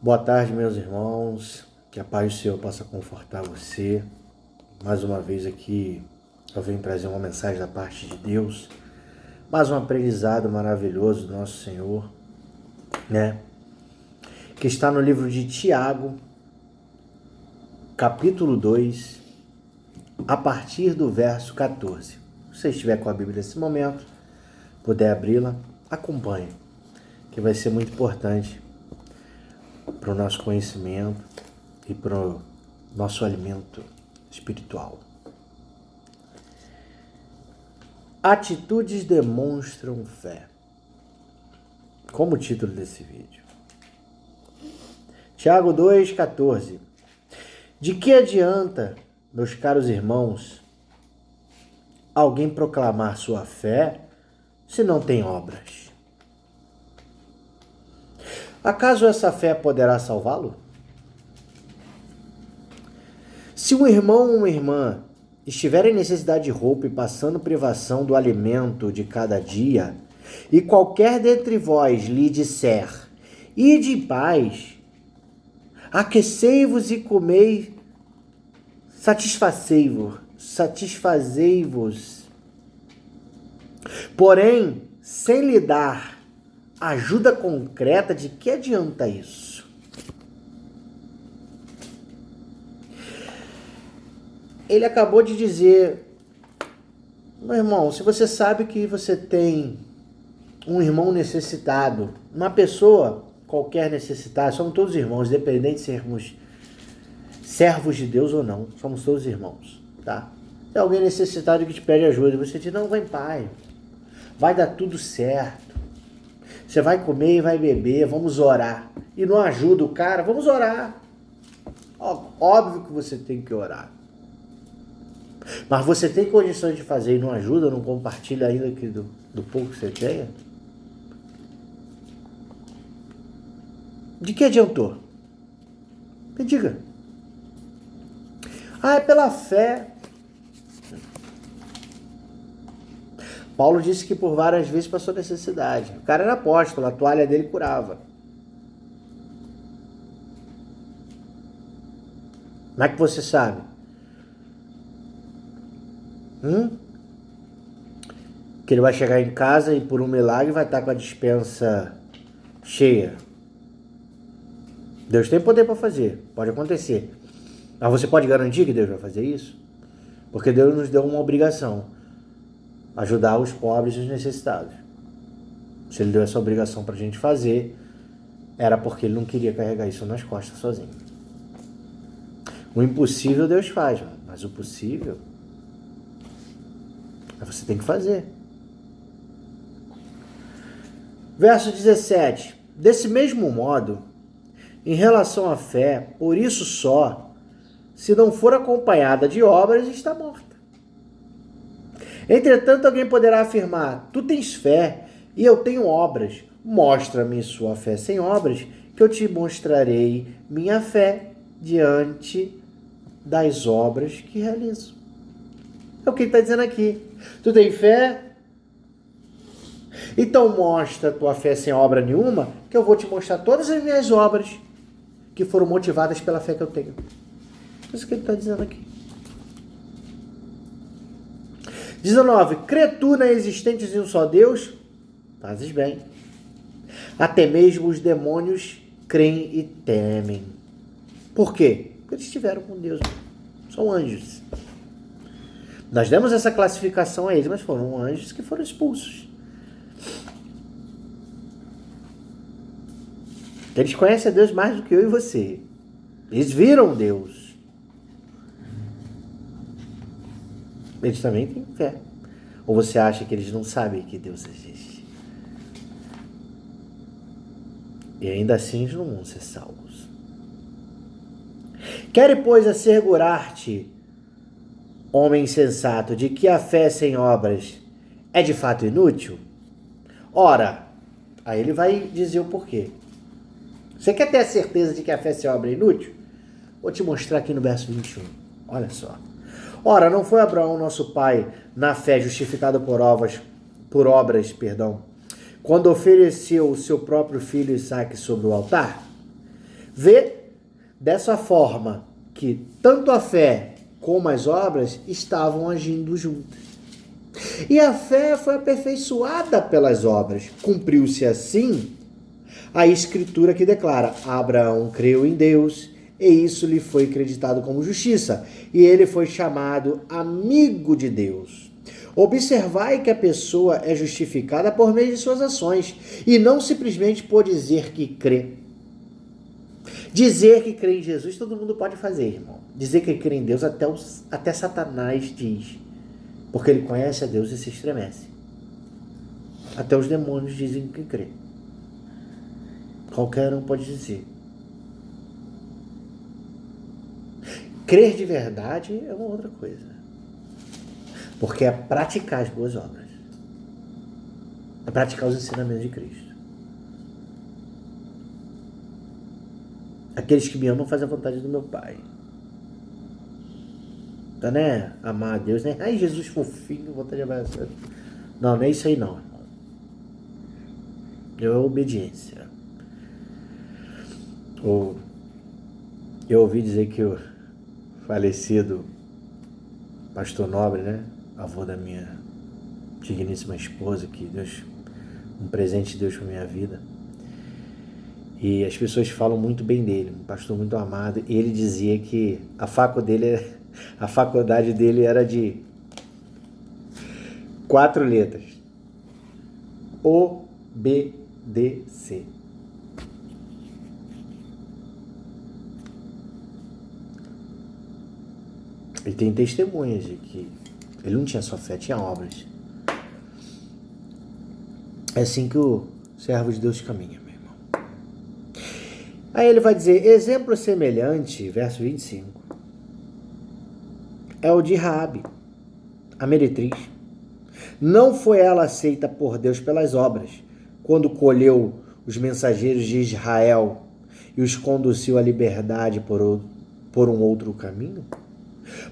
Boa tarde, meus irmãos. Que a paz do Senhor possa confortar você. Mais uma vez aqui eu venho trazer uma mensagem da parte de Deus. Mais um aprendizado maravilhoso do nosso Senhor, né? Que está no livro de Tiago, capítulo 2, a partir do verso 14. Se você estiver com a Bíblia nesse momento, puder abri-la, acompanhe, que vai ser muito importante para o nosso conhecimento e para o nosso alimento espiritual. Atitudes demonstram fé. Como o título desse vídeo. Tiago 2,14. De que adianta, meus caros irmãos, alguém proclamar sua fé se não tem obras? Acaso essa fé poderá salvá-lo? Se um irmão ou uma irmã estiver em necessidade de roupa e passando privação do alimento de cada dia, e qualquer dentre vós lhe disser, ide em paz, aquecei-vos e comei, satisfazei-vos, porém, sem lhe dar ajuda concreta, de que adianta isso? Ele acabou de dizer, meu irmão, se você sabe que você tem um irmão necessitado, uma pessoa qualquer necessitada, somos todos irmãos, independente de sermos servos de Deus ou não, somos todos irmãos, tá? Se alguém necessitado que te pede ajuda, você diz, não, vai em paz, vai dar tudo certo. Você vai comer e vai beber, vamos orar. E não ajuda o cara, vamos orar. Óbvio que você tem que orar. Mas você tem condições de fazer e não ajuda, não compartilha ainda que do pouco que você tenha? De que adiantou? Me diga. É pela fé. Paulo disse que por várias vezes passou necessidade. O cara era apóstolo, a toalha dele curava. Como é que você sabe? Que ele vai chegar em casa e por um milagre vai estar com a despensa cheia. Deus tem poder para fazer, pode acontecer. Mas você pode garantir que Deus vai fazer isso? Porque Deus nos deu uma obrigação. Ajudar os pobres e os necessitados. Se ele deu essa obrigação para a gente fazer, era porque ele não queria carregar isso nas costas sozinho. O impossível Deus faz, mas o possível você tem que fazer. Verso 17. Desse mesmo modo, em relação à fé, por isso só, se não for acompanhada de obras, está morta. Entretanto, alguém poderá afirmar, tu tens fé e eu tenho obras. Mostra-me sua fé sem obras, que eu te mostrarei minha fé diante das obras que realizo. É o que ele está dizendo aqui. Tu tem fé? Então mostra a tua fé sem obra nenhuma, que eu vou te mostrar todas as minhas obras que foram motivadas pela fé que eu tenho. É isso que ele está dizendo aqui. 19. Crê tu na existência de um só Deus? Fazes bem. Até mesmo os demônios creem e temem. Por quê? Porque eles estiveram com Deus. São anjos. Nós demos essa classificação a eles, mas foram anjos que foram expulsos. Eles conhecem a Deus mais do que eu e você. Eles viram Deus. Eles também têm fé. Ou você acha que eles não sabem que Deus existe? E ainda assim eles não vão ser salvos. Quere, pois, assegurar-te, homem insensato, de que a fé sem obras é de fato inútil? Ora, aí ele vai dizer o porquê. Você quer ter a certeza de que a fé sem obra é inútil? Vou te mostrar aqui no verso 21. Olha só. Ora, não foi Abraão, nosso pai, na fé justificado por obras, quando ofereceu o seu próprio filho Isaque sobre o altar? Vê dessa forma que tanto a fé como as obras estavam agindo juntas. E a fé foi aperfeiçoada pelas obras. Cumpriu-se assim a escritura que declara: Abraão creu em Deus, e isso lhe foi acreditado como justiça, e ele foi chamado amigo de Deus. Observai que a pessoa é justificada por meio de suas ações, e não simplesmente por dizer que crê. Dizer que crê em Jesus, todo mundo pode fazer, irmão. Dizer que crê em Deus, até Satanás diz. Porque ele conhece a Deus e se estremece. Até os demônios dizem que crê. Qualquer um pode dizer. Crer de verdade é uma outra coisa. Porque é praticar as boas obras. É praticar os ensinamentos de Cristo. Aqueles que me amam fazem a vontade do meu Pai. Então, né? Amar a Deus, né? Ai, Jesus fofinho, vontade de abraçar. Não, não é isso aí não, irmão. É obediência. Eu ouvi dizer que o falecido pastor Nobre, né? Avô da minha digníssima esposa, que Deus, um presente de Deus para minha vida. E as pessoas falam muito bem dele, um pastor muito amado. E ele dizia que a faculdade dele era de 4 letras. OBDC. E tem testemunhas de que ele não tinha só fé, tinha obras. É assim que o servo de Deus caminha, meu irmão. Aí ele vai dizer, exemplo semelhante, verso 25, é o de Raabe, a meretriz. Não foi ela aceita por Deus pelas obras, quando colheu os mensageiros de Israel e os conduziu à liberdade por um outro caminho?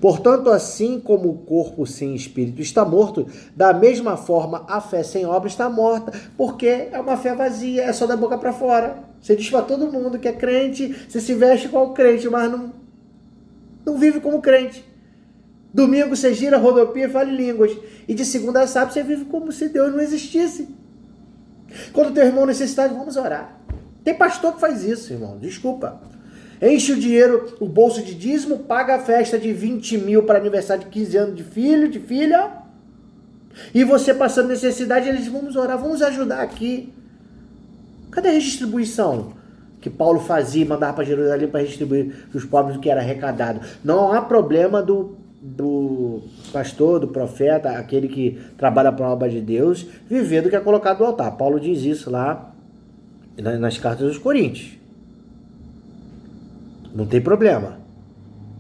Portanto, assim como o corpo sem espírito está morto, da mesma forma a fé sem obra está morta, porque é uma fé vazia, é só da boca para fora. Você diz para todo mundo que é crente, você se veste igual crente, mas não vive como crente. Domingo você gira, rodopia e fala em línguas. E de segunda a sábado você vive como se Deus não existisse. Quando teu irmão necessitado, vamos orar. Tem pastor que faz isso, irmão, desculpa. Enche o dinheiro, o bolso de dízimo, paga a festa de 20 mil para aniversário de 15 anos de filho, de filha. E você passando necessidade, eles vamos orar, vamos ajudar aqui. Cadê a redistribuição que Paulo fazia, mandava para Jerusalém para redistribuir os pobres do que era arrecadado? Não há problema do pastor, do profeta, aquele que trabalha para a obra de Deus, viver do que é colocado no altar. Paulo diz isso lá nas cartas dos Coríntios. Não tem problema.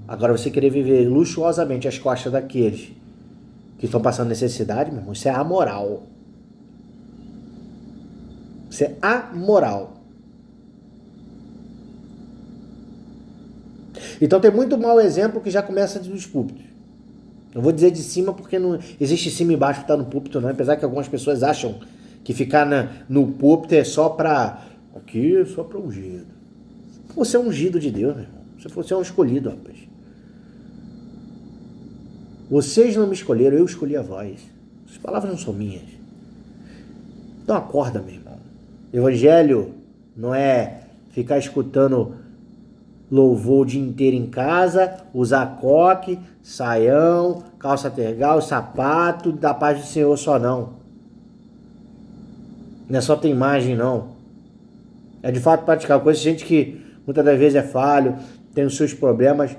Agora você querer viver luxuosamente às costas daqueles que estão passando necessidade, meu irmão, isso é amoral. Isso é amoral. Então tem muito mau exemplo que já começa dos púlpitos. Não vou dizer de cima porque não existe cima e baixo que está no púlpito, não. Apesar que algumas pessoas acham que ficar no púlpito é só para... Aqui é só para ungido. Você é um ungido de Deus, meu irmão. Você é um escolhido, rapaz. Vocês não me escolheram, eu escolhi a vós. As palavras não são minhas. Então acorda, meu irmão. Evangelho não é ficar escutando louvor o dia inteiro em casa, usar coque, saião, calça tergal, sapato, da paz do Senhor só não. Não é só ter imagem, não. É de fato praticar. Coisa de gente que muitas das vezes é falho, tem os seus problemas,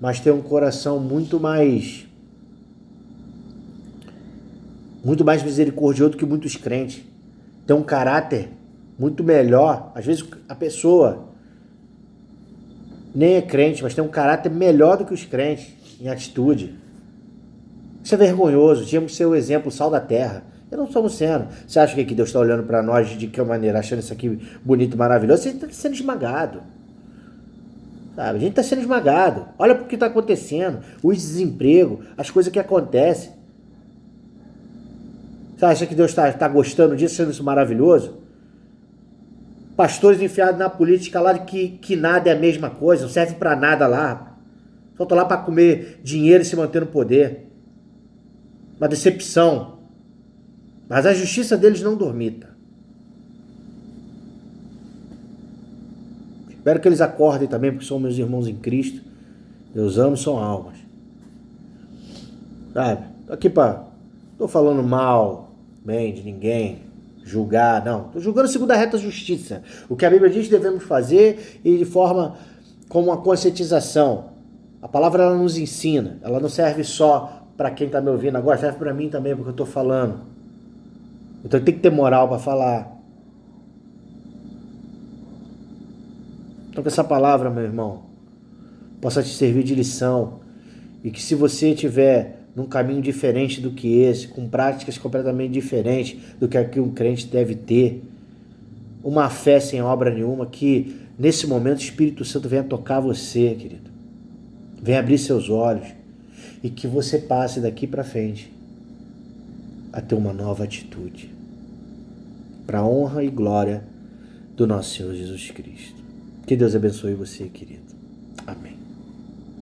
mas tem um coração muito mais misericordioso do que muitos crentes. Tem um caráter muito melhor. Às vezes a pessoa nem é crente, mas tem um caráter melhor do que os crentes em atitude. Isso é vergonhoso. Tínhamos que ser o exemplo, o sal da terra. E não estamos sendo. Você acha que Deus está olhando para nós de que maneira? Achando isso aqui bonito, maravilhoso? Você está sendo esmagado. Sabe? A gente está sendo esmagado. Olha o que está acontecendo. O desemprego, as coisas que acontecem. Você acha que Deus está gostando disso, sendo isso maravilhoso? Pastores enfiados na política lá de que nada é a mesma coisa, não serve para nada lá. Só estão lá para comer dinheiro e se manter no poder. Uma decepção. Mas a justiça deles não dormita. Espero que eles acordem também, porque são meus irmãos em Cristo. Deus ama, são almas. Sabe? Tô aqui tô falando mal, bem de ninguém, julgar, não. Tô julgando segundo a reta justiça. O que a Bíblia diz que devemos fazer e de forma como uma conscientização. A palavra ela nos ensina. Ela não serve só para quem está me ouvindo agora, serve para mim também, porque eu estou falando. Então tem que ter moral para falar. Então que essa palavra, meu irmão, possa te servir de lição. E que se você tiver num caminho diferente do que esse, com práticas completamente diferentes do que um crente deve ter, uma fé sem obra nenhuma, que nesse momento o Espírito Santo venha tocar você, querido. Venha abrir seus olhos. E que você passe daqui para frente a ter uma nova atitude. Para a honra e glória do nosso Senhor Jesus Cristo. Que Deus abençoe você, querido. Amém.